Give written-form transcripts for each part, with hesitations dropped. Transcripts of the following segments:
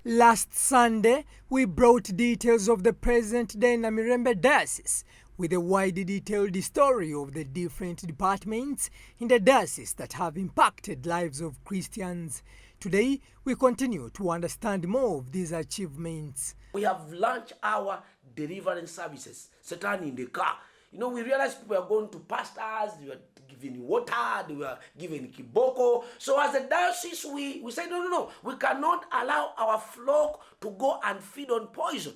Last Sunday, we brought details of the present-day Namirembe Diocese with a widely detailed story of the different departments in the diocese that have impacted lives of Christians. Today, we continue to understand more of these achievements. We have launched our deliverance services, Satan in the car. We realized people are going to pastors, they were giving water, they were giving kiboko. So as a diocese, we said, no, we cannot allow our flock to go and feed on poison.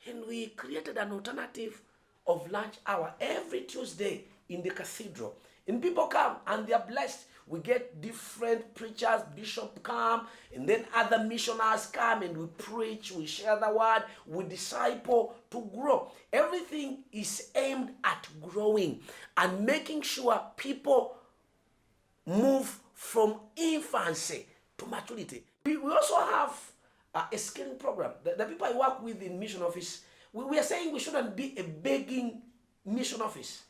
And we created an alternative of lunch hour every Tuesday in the cathedral. And people come and they are blessed. We get different preachers, bishops come, and then other missionaries come, and we preach, we share the word, we disciple to grow. Everything is aimed at growing and making sure people move from infancy to maturity. We also have a skilling program. The people I work with in mission office, we are saying we shouldn't be a begging mission office.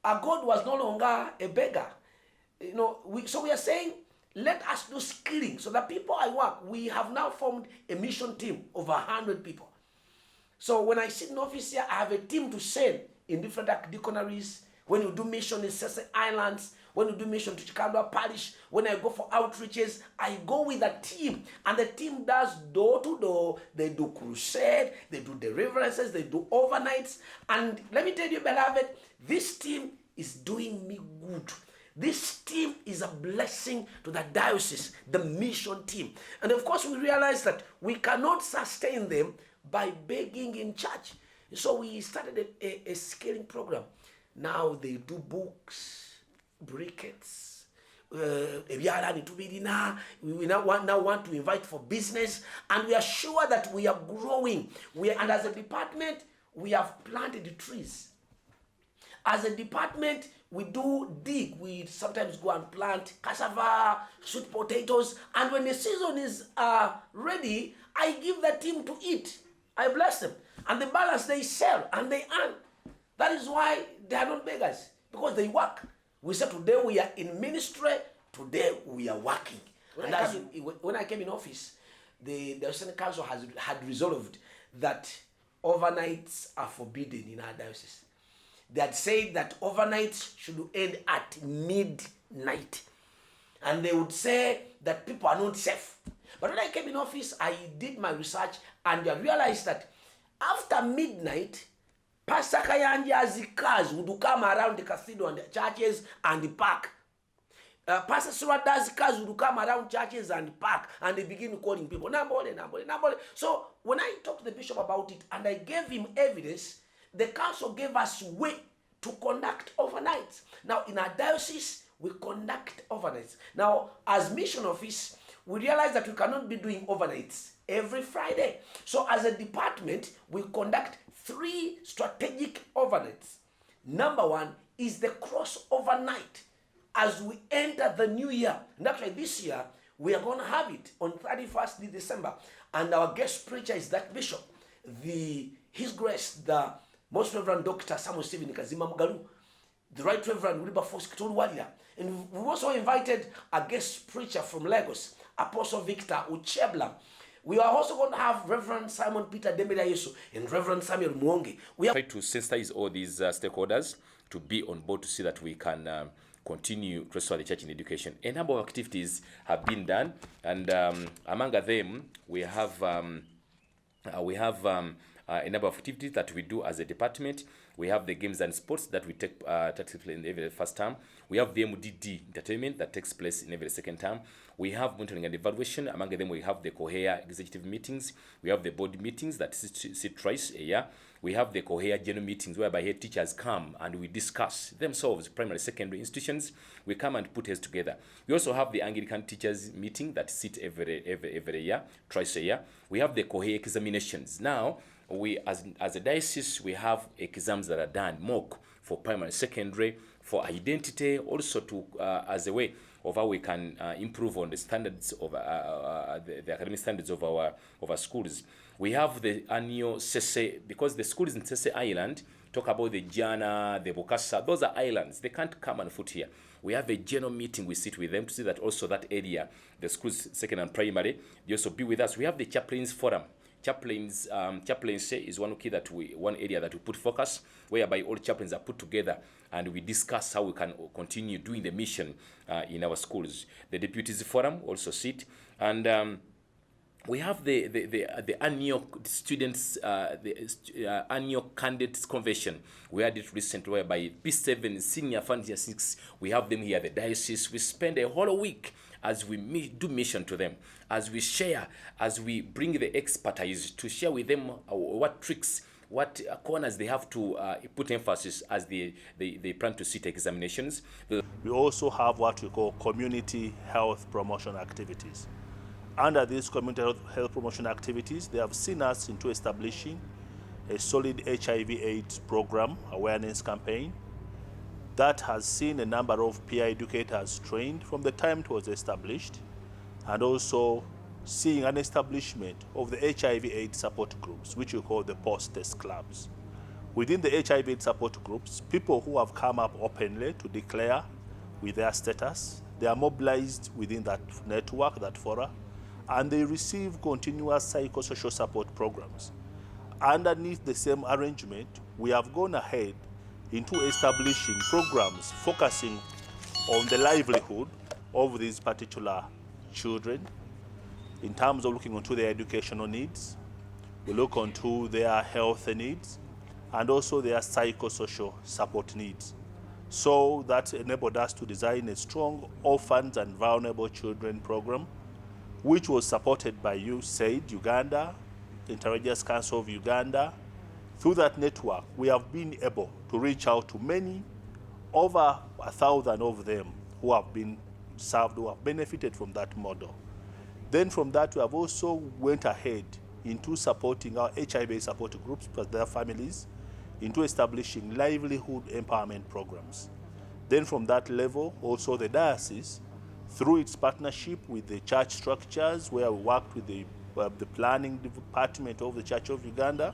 Our God was no longer a beggar. So we are saying, let us do skilling. So the people I work, we have now formed a mission team of 100 people. So when I sit in office here, I have a team to send in different deaconaries. When you do mission in Sese Islands, when you do mission to Chikandwa Parish, when I go for outreaches, I go with a team. And the team does door to door. They do crusade, they do deliverances, they do overnights. And let me tell you, beloved, this team is doing me good. This team is a blessing to the diocese, the mission team. And of course, we realize that we cannot sustain them by begging in church. So we started a scaling program. Now they do books, briquettes, we now want to invite for business, and we are sure that we are growing. And as a department, we have planted trees. As a department, we do dig. We sometimes go and plant cassava, sweet potatoes, and when the season is ready, I give the team to eat. I bless them. And the balance they sell and they earn. That is why they are not beggars, because they work. We said today we are in ministry, today we are working. When I came in office, the Senate Council had resolved that overnights are forbidden in our diocese. They had said that overnights should end at midnight. And they would say that people are not safe. But when I came in office, I did my research and I realized that after midnight, Pastor Kayanja's cars would come around the cathedral and the churches and the park. Pastor Surada's cars would come around churches and park, and they begin calling people, Nambole. So when I talked to the bishop about it and I gave him evidence, the council gave us way to conduct overnights. Now, in our diocese, we conduct overnights. Now, as mission office, we realize that we cannot be doing overnights every Friday. So, as a department, we conduct 3 strategic overnights. Number 1 is the crossover night as we enter the new year. And actually, this year, we are going to have it on 31st December. And our guest preacher is that bishop, His Grace, the Most Reverend Dr. Samuel Stephen Kazima Mugalu, the Right Reverend Wilberforce Kitulwalira. And we also invited a guest preacher from Lagos, Apostle Victor Uchebla. We are also going to have Reverend Simon Peter Dembele Yesu and Reverend Samuel Muonge. We are trying to sensitize all these stakeholders to be on board to see that we can continue to restore the church in education. A number of activities have been done, and among them, we have a number of activities that we do as a department. We have the games and sports that we take place in every first term. We have the MDD entertainment that takes place in every second term. We have monitoring and evaluation. Among them, we have the COHEA executive meetings. We have the board meetings that sit twice a year. We have the COHEA general meetings whereby head teachers come and we discuss themselves, primary, secondary institutions. We come and put heads together. We also have the Anglican teachers meeting that sit every year, twice a year. We have the COHEA examinations. Now, we as a diocese, we have exams that are done, mock for primary, secondary, for identity, also to as a way of how we can improve on the standards of the academic standards of our schools. We have the annual Sese, because the school is in Sese Island, talk about the Jana, the Bokassa, those are islands. They can't come and foot here. We have a general meeting. We sit with them to see that also that area, the schools, second and primary, they also be with us. We have the chaplains forum. Chaplaincy is one area that we put focus, whereby all chaplains are put together and we discuss how we can continue doing the mission in our schools. The deputies forum also sit, and we have the annual students, annual candidates convention. We had it recently whereby P7 senior Fantasy 6, we have them here at the diocese. We spend a whole week as we do mission to them, as we share, as we bring the expertise to share with them what tricks, what corners they have to put emphasis as they plan to sit examinations. We also have what we call community health promotion activities. Under these community health promotion activities, they have seen us into establishing a solid HIV/AIDS program awareness campaign that has seen a number of peer educators trained from the time it was established, and also seeing an establishment of the HIV/AIDS support groups, which we call the post-test clubs. Within the HIV/AIDS support groups, people who have come up openly to declare with their status, they are mobilized within that network, that fora, and they receive continuous psychosocial support programs. Underneath the same arrangement, we have gone ahead into establishing programs focusing on the livelihood of these particular children in terms of looking into their educational needs. We look onto their health needs and also their psychosocial support needs. So that enabled us to design a strong orphans and vulnerable children program, which was supported by USAID Uganda, Interreligious Council of Uganda. Through that network, we have been able to reach out to many, over 1,000 of them who have been served, who have benefited from that model. Then from that, we have also went ahead into supporting our HIV support groups plus their families, into establishing livelihood empowerment programs. Then from that level, also the diocese, through its partnership with the church structures, where we worked with the planning department of the Church of Uganda,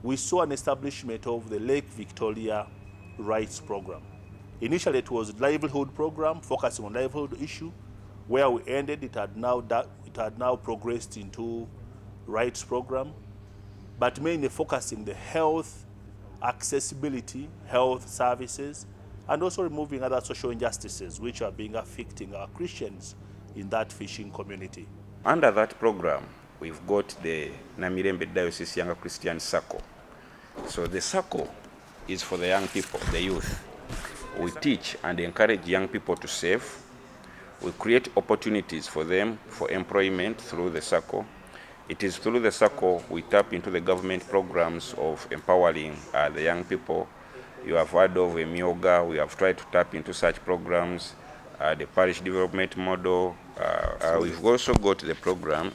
we saw an establishment of the Lake Victoria Rights Program. Initially, it was a livelihood program focusing on livelihood issue. Where we ended, it had now progressed into rights program, but mainly focusing the health, accessibility, health services, and also removing other social injustices which are being affecting our Christians in that fishing community. Under that program, we've got the Namirembe Diocese Younger Christian Circle. So the circle is for the young people, the youth. We teach and encourage young people to save. We create opportunities for them for employment through the circle. It is through the circle we tap into the government programs of empowering the young people. You have heard of Emyoga. We have tried to tap into such programs, the parish development model. We've also got the program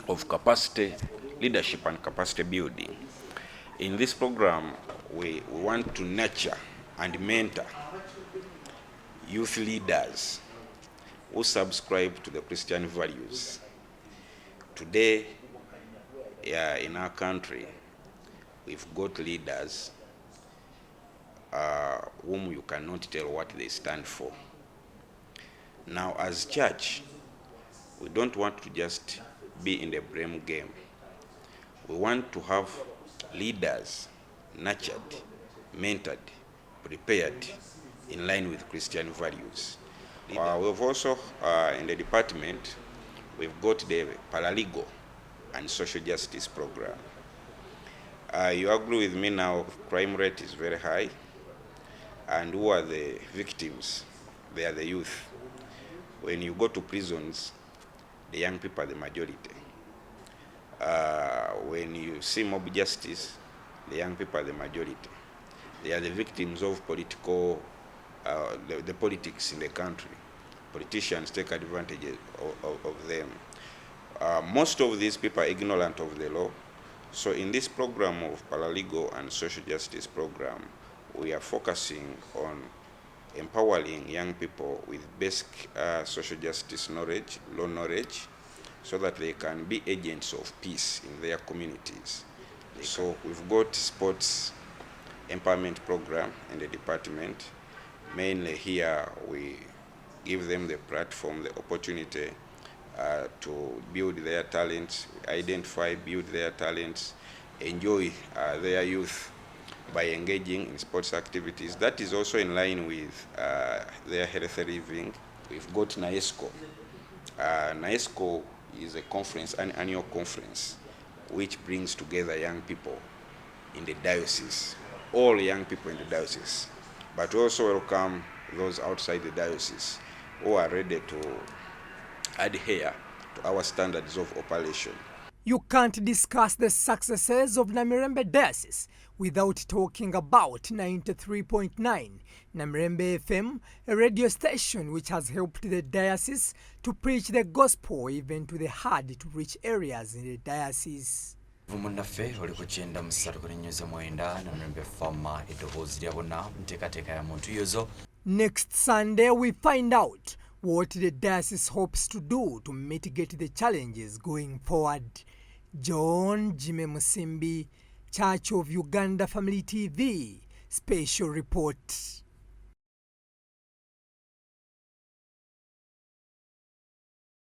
of capacity leadership and capacity building. In this program, we want to nurture and mentor youth leaders who subscribe to the Christian values. Today, in our country, we've got leaders whom you cannot tell what they stand for. Now, as church, we don't want to just be in the blame game. We want to have leaders nurtured, mentored, prepared in line with Christian values. We've also, in the department, we've got the paralegal and social justice program. You agree with me now, crime rate is very high. And who are the victims? They are the youth. When you go to prisons, the young people are the majority. When you see mob justice, the young people are the majority. They are the victims of political, the politics in the country. Politicians take advantage of them. Most of these people are ignorant of the law. So in this program of paralegal and social justice program, we are focusing on empowering young people with basic social justice knowledge, law knowledge, so that they can be agents of peace in their communities. So we've got sports empowerment program in the department. Mainly here we give them the platform, the opportunity to build their talents, identify, build their talents, enjoy their youth by engaging in sports activities. That is also in line with their healthy living. We've got NAESCO. NAESCO is a conference, an annual conference, which brings together young people in the diocese, all young people in the diocese, but also welcome those outside the diocese who are ready to adhere to our standards of operation. You can't discuss the successes of Namirembe Diocese without talking about 93.9 Namirembe FM, a radio station which has helped the diocese to preach the gospel even to the hard-to-reach areas in the diocese. Vumunaffe oli ku 93.9 Namirembe FM eddoboozi lyabona nteekateeka ya muntu yozo. Next Sunday we find out what the diocese hopes to do to mitigate the challenges going forward. John Jime Musimbi, Church of Uganda Family TV, Special Report.